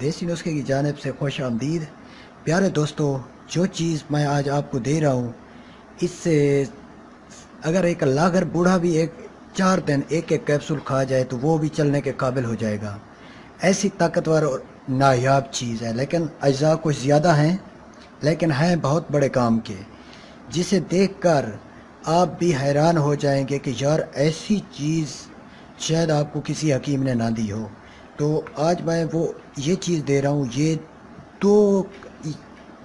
دیسی نسخے کی جانب سے خوش آمدید۔ پیارے دوستو، جو چیز میں آج آپ کو دے رہا ہوں، اس سے اگر ایک لاغر بوڑھا بھی 4 دن ایک کیپسول کھا جائے تو وہ بھی چلنے کے قابل ہو جائے گا۔ ایسی طاقتور اور نایاب چیز ہے، لیکن اجزاء کچھ زیادہ ہیں، لیکن ہیں بہت بڑے کام کے، جسے دیکھ کر آپ بھی حیران ہو جائیں گے کہ یار ایسی چیز شاید آپ کو کسی حکیم نے نہ دی ہو۔ تو آج میں یہ چیز دے رہا ہوں، یہ 2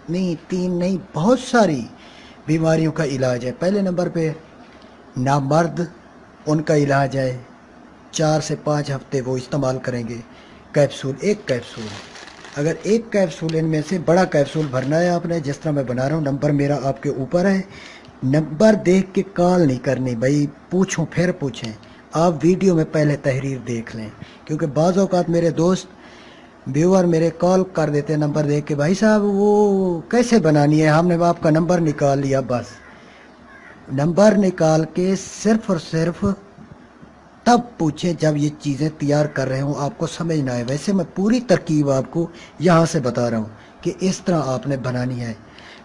نہیں 3 نہیں بہت ساری بیماریوں کا علاج ہے۔ پہلے نمبر پہ نامرد، ان کا علاج ہے، 4 سے 5 ہفتے وہ استعمال کریں گے۔ ایک کیپسول، اگر ایک کیپسول ان میں سے بڑا کیپسول بھرنا ہے آپ نے، جس طرح میں بنا رہا ہوں، نمبر میرا آپ کے اوپر ہے، نمبر دیکھ کے کال نہیں کرنی بھائی، پوچھوں پھر پوچھیں، آپ ویڈیو میں پہلے تحریر دیکھ لیں، کیونکہ بعض اوقات میرے دوست ویور میرے کال کر دیتے ہیں نمبر دیکھ کے، بھائی صاحب وہ کیسے بنانی ہے، ہم نے آپ کا نمبر نکال لیا۔ بس نمبر نکال کے صرف اور صرف تب پوچھیں جب یہ چیزیں تیار کر رہے ہوں، آپ کو سمجھ نہ آئے۔ ویسے میں پوری ترکیب آپ کو یہاں سے بتا رہا ہوں کہ اس طرح آپ نے بنانی ہے،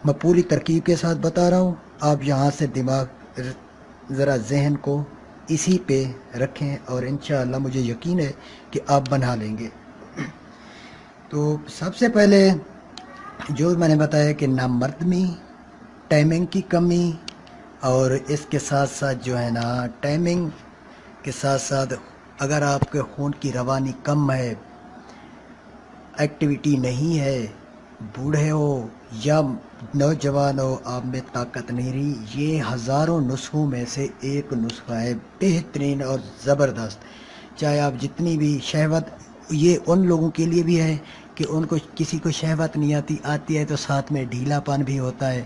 میں پوری ترکیب کے ساتھ بتا رہا ہوں۔ آپ یہاں سے دماغ ذرا ذہن کو اسی پہ رکھیں، اور انشاءاللہ مجھے یقین ہے کہ آپ بنا لیں گے۔ تو سب سے پہلے جو میں نے بتایا کہ نامردمی، ٹائمنگ کی کمی، اور اس کے ساتھ ساتھ جو ہے نا، ٹائمنگ کے ساتھ ساتھ اگر آپ کے خون کی روانی کم ہے، ایکٹیویٹی نہیں ہے، بوڑھے ہو یا نوجوان ہو، آپ میں طاقت نہیں رہی، یہ ہزاروں نسخوں میں سے ایک نسخہ ہے، بہترین اور زبردست۔ چاہے آپ جتنی بھی شہوت، یہ ان لوگوں کے لیے بھی ہے کہ ان کو کسی کو شہوت نہیں آتی ہے تو ساتھ میں ڈھیلا پان بھی ہوتا ہے،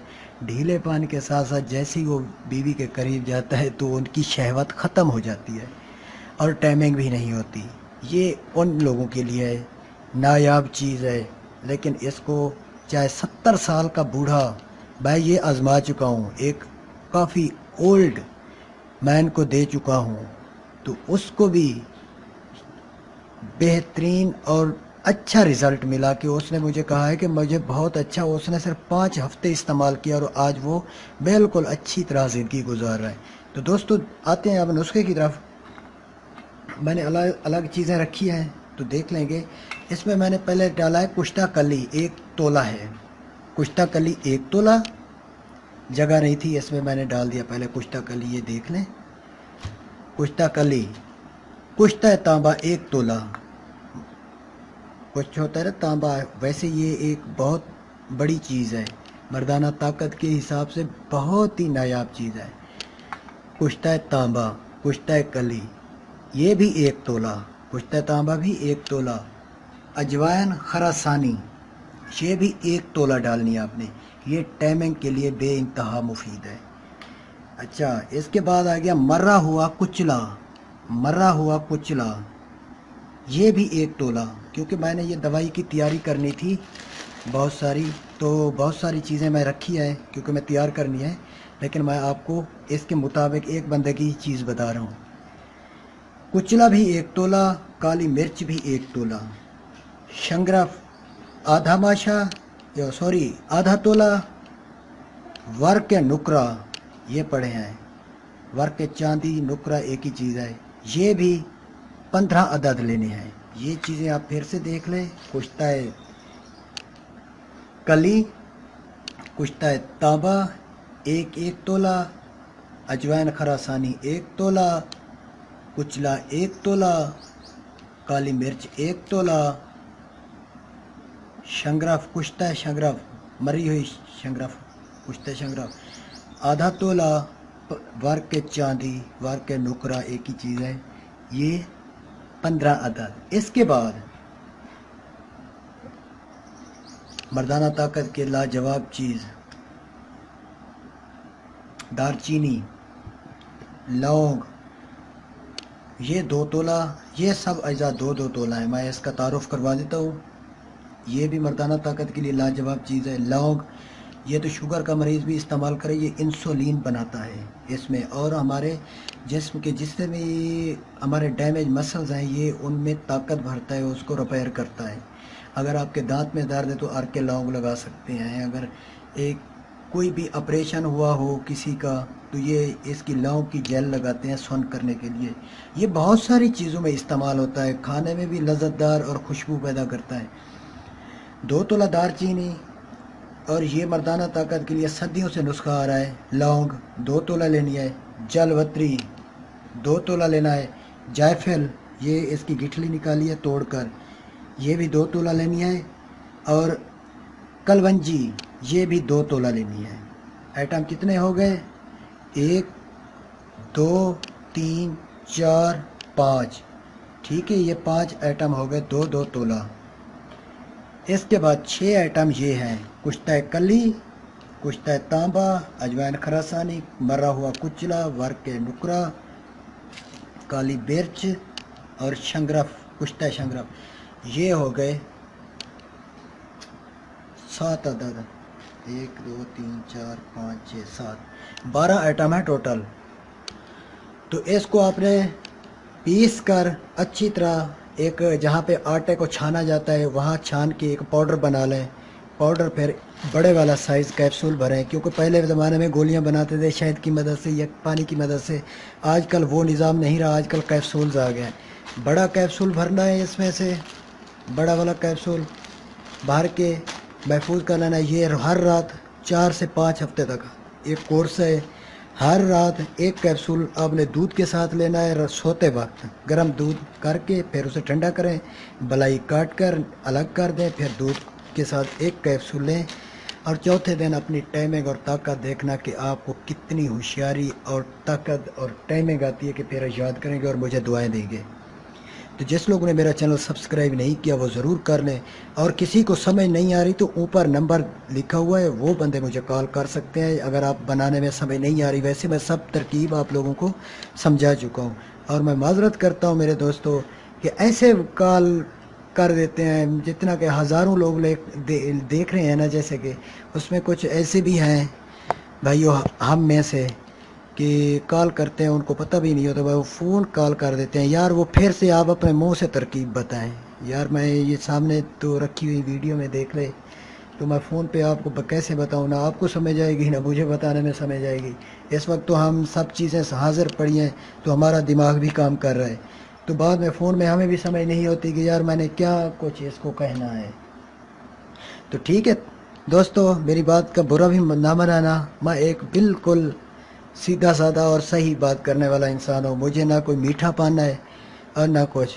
ڈھیلے پان کے ساتھ ساتھ جیسے ہی وہ بیوی کے قریب جاتا ہے تو ان کی شہوت ختم ہو جاتی ہے اور ٹائمنگ بھی نہیں ہوتی۔ یہ ان لوگوں کے لیے ہے، نایاب چیز ہے، لیکن اس کو چاہے 70 سال کا بوڑھا، میں یہ آزما چکا ہوں، ایک کافی اولڈ مین کو دے چکا ہوں، تو اس کو بھی بہترین اور اچھا رزلٹ ملا، کہ اس نے مجھے کہا ہے کہ مجھے بہت اچھا، اس نے صرف 5 ہفتے استعمال کیا اور آج وہ بالکل اچھی طرح زندگی گزار رہا ہے۔ تو دوستو آتے ہیں اب نسخے کی طرف۔ میں نے الگ الگ چیزیں رکھی ہیں تو دیکھ لیں گے۔ اس میں میں نے پہلے ڈالا ہے کشتہ کلی، 1 تولہ ہے کشتہ کلی، 1 تولہ، جگہ نہیں تھی اس میں نے ڈال دیا پہلے کشتہ کلی، یہ دیکھ لیں کشتہ کلی۔ کشتہ تانبا 1 تولہ، کچھ ہوتا ہے نا تانبا، ویسے یہ ایک بہت بڑی چیز ہے، مردانہ طاقت کے حساب سے بہت ہی نایاب چیز ہے۔ کشتہ تانبا، کشتہ کلی، یہ بھی 1 تولہ، کشتہ تانبا بھی 1 تولہ۔ اجوائن خراسانی، یہ بھی 1 تولہ ڈالنی ہے آپ نے، یہ ٹائمنگ کے لیے بے انتہا مفید ہے۔ اچھا، اس کے بعد آ گیا مرا ہوا کچلا، مرا ہوا کچلا، یہ بھی 1 تولہ، کیونکہ میں نے یہ دوائی کی تیاری کرنی تھی بہت ساری، تو بہت ساری چیزیں میں رکھی ہیں کیونکہ میں تیار کرنی ہے، لیکن میں آپ کو اس کے مطابق ایک بندے کی چیز بتا رہا ہوں۔ کچلا بھی 1 تولہ، کالی مرچ بھی 1 تولہ، شنگرف آدھا تولہ، ورق نکرہ، یہ پڑے ہیں، ورق چاندی نکرہ ایک ہی چیز ہے، یہ بھی 15 عدد لینے ہیں۔ یہ چیزیں آپ پھر سے دیکھ لیں، کشتہ کلی، کشتہ تانبا 1 تولہ، اجوائن خراسانی 1 تولہ، کچلا 1 تولہ، کالی مرچ 1 تولہ، شنگرف، کشتہ شنگرف، مری ہوئی شنگرف، کشتہ شنگرف آدھا تولہ، ورق چاندی، ورق نکرہ ایک ہی چیز ہے، یہ 15 عدد۔ اس کے بعد مردانہ طاقت کے لاجواب چیز، دار چینی، لونگ، یہ 2 تولہ، یہ سب اجزاء 2 تولہ ہیں، میں اس کا تعارف کروا دیتا ہوں۔ یہ بھی مردانہ طاقت کے لیے لاجواب چیز ہے۔ لونگ، یہ تو شوگر کا مریض بھی استعمال کرے، یہ انسولین بناتا ہے اس میں، اور ہمارے جسم کے جس سے بھی ہمارے ڈیمیج مسلز ہیں، یہ ان میں طاقت بھرتا ہے، اس کو ریپیئر کرتا ہے۔ اگر آپ کے دانت میں درد ہے تو ارک کے لونگ لگا سکتے ہیں. اگر کوئی بھی آپریشن ہوا ہو کسی کا تو یہ اس کی لونگ کی جیل لگاتے ہیں سون کرنے کے لیے. یہ بہت ساری چیزوں میں استعمال ہوتا ہے. کھانے میں بھی لذت دار اور خوشبو پیدا کرتا ہے. 2 تولہ دار چینی، اور یہ مردانہ طاقت کے لیے صدیوں سے نسخہ آ رہا ہے. لونگ 2 تولہ لینی ہے. جل وتری 2 تولہ لینا ہے. جائفل، یہ اس کی گٹھلی نکالی ہے توڑ کر، یہ بھی 2 تولہ لینی ہے. اور کلونجی یہ بھی 2 تولہ لینی ہے. آئٹم کتنے ہو گئے؟ 1 2 3 4 5. ٹھیک ہے، یہ 5 آئٹم ہو گئے 2 تولہ. اس کے بعد 6 آئٹم یہ ہیں: کشتہ کلی، کشتہ تانبا، اجوائن خراسانی، مرا ہوا کچلا، ورق نکرا، کالی مرچ اور شنگرف، کشتہ شنگرف. یہ ہو گئے 7 عدد. 1 2 3 4 5 6 7 12 آئٹم ہے ٹوٹل. تو اس کو آپ نے پیس کر اچھی طرح ایک جہاں پہ آٹے کو چھانا جاتا ہے وہاں چھان کے ایک پاؤڈر بنا لیں. پاؤڈر پھر بڑے والا سائز کیپسول بھریں، کیونکہ پہلے زمانے میں گولیاں بناتے تھے شہد کی مدد سے یا پانی کی مدد سے. آج کل وہ نظام نہیں رہا، آج کل کیپسولز آ گئے ہیں. بڑا کیپسول بھرنا ہے، اس میں سے بڑا والا کیپسول بھر کے محفوظ کر لینا ہے. یہ ہر رات 4 سے 5 ہفتے تک ایک کورس ہے. ہر رات ایک کیپسول آپ نے دودھ کے ساتھ لینا ہے. سوتے وقت گرم دودھ کر کے پھر اسے ٹھنڈا کریں، بلائی کاٹ کر الگ کر دیں، پھر دودھ کے ساتھ ایک کیپسول لیں. اور چوتھے دن اپنی ٹائمنگ اور طاقت دیکھنا کہ آپ کو کتنی ہوشیاری اور طاقت اور ٹائمنگ آتی ہے کہ پھر یاد کریں گے اور مجھے دعائیں دیں گے. تو جس لوگوں نے میرا چینل سبسکرائب نہیں کیا وہ ضرور کر لیں. اور کسی کو سمجھ نہیں آ رہی تو اوپر نمبر لکھا ہوا ہے، وہ بندے مجھے کال کر سکتے ہیں اگر آپ بنانے میں سمجھ نہیں آ رہی. ویسے میں سب ترکیب آپ لوگوں کو سمجھا چکا ہوں. اور میں معذرت کرتا ہوں میرے دوستوں کہ ایسے کال کر دیتے ہیں جتنا کہ ہزاروں لوگ دیکھ رہے ہیں نا، جیسے کہ اس میں کچھ ایسے بھی ہیں بھائیو ہم میں سے کہ کال کرتے ہیں ان کو پتہ بھی نہیں ہوتا، وہ فون کال کر دیتے ہیں. یار وہ پھر سے آپ اپنے منہ سے ترکیب بتائیں. یار میں یہ سامنے تو رکھی ہوئی ویڈیو میں دیکھ لے تو میں فون پہ آپ کو کیسے بتاؤں؟ نہ آپ کو سمجھ آئے گی نہ مجھے بتانے میں سمجھ آئے گی. اس وقت تو ہم سب چیزیں حاضر پڑی ہیں تو ہمارا دماغ بھی کام کر رہا ہے، تو بعد میں فون میں ہمیں بھی سمجھ نہیں ہوتی کہ یار میں نے کیا کچھ اس کو کہنا ہے. تو ٹھیک ہے دوستو، میری بات کا برا بھی نہ منانا. میں ایک بالکل سیدھا سادہ اور صحیح بات کرنے والا انسان ہوں. مجھے نہ کوئی میٹھا پانا ہے اور نہ کچھ،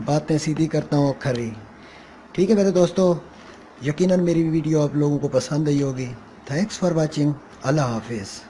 باتیں سیدھی کرتا ہوں کھری. ٹھیک ہے میرے دوستو، یقیناً میری ویڈیو آپ لوگوں کو پسند آئی ہوگی. Thanks for watching. اللہ حافظ.